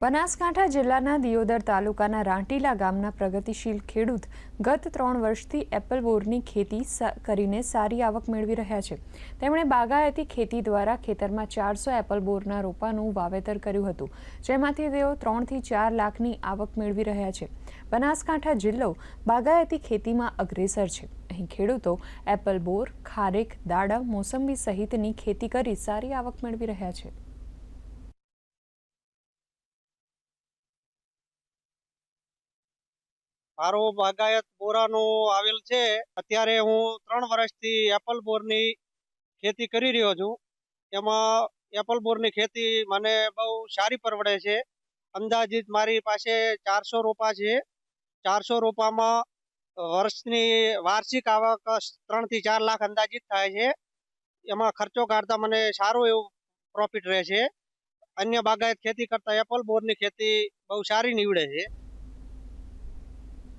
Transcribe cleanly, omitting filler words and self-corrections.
બનાસકાંઠા જિલ્લાના દિયોદર તાલુકાના રાંટીલા ગામના પ્રગતિશીલ ખેડૂત ગત 3 વર્ષથી એપલ બોરની ખેતી કરીને સારી આવક મેળવી રહ્યા છે। તેમણે બાગાયતી ખેતી દ્વારા ખેતરમાં 400 એપલ બોરના રોપાનું વાવેતર કર્યું હતું, જેમાંથી તેઓ 3 થી 4 લાખની આવક મેળવી રહ્યા છે। બનાસકાંઠા જિલ્લો બાગાયતી ખેતીમાં અગ્રેસર છે। અહીં ખેડૂતો એપલ બોર, ખારેક, દાડમ, મોસંબી સહિતની ખેતી કરી સારી આવક મેળવી રહ્યા છે। મારો બાગાયત બોરાનો આવેલ છે। અત્યારે હું 3 વર્ષથી એપલ બોરની ખેતી કરી રહ્યો છું। એમાં એપલ બોરની ખેતી મને બહુ સારી પરવડે છે। અંદાજિત મારી પાસે 400 રોપા છે। 400 રોપામાં વર્ષની વાર્ષિક આવક 3 થી 4 લાખ અંદાજિત થાય છે। એમાં ખર્ચો કાઢતા મને સારું એવું પ્રોફિટ રહે છે। અન્ય બાગાયત ખેતી કરતા એપલ બોરની ખેતી બહુ સારી નીવડે છે।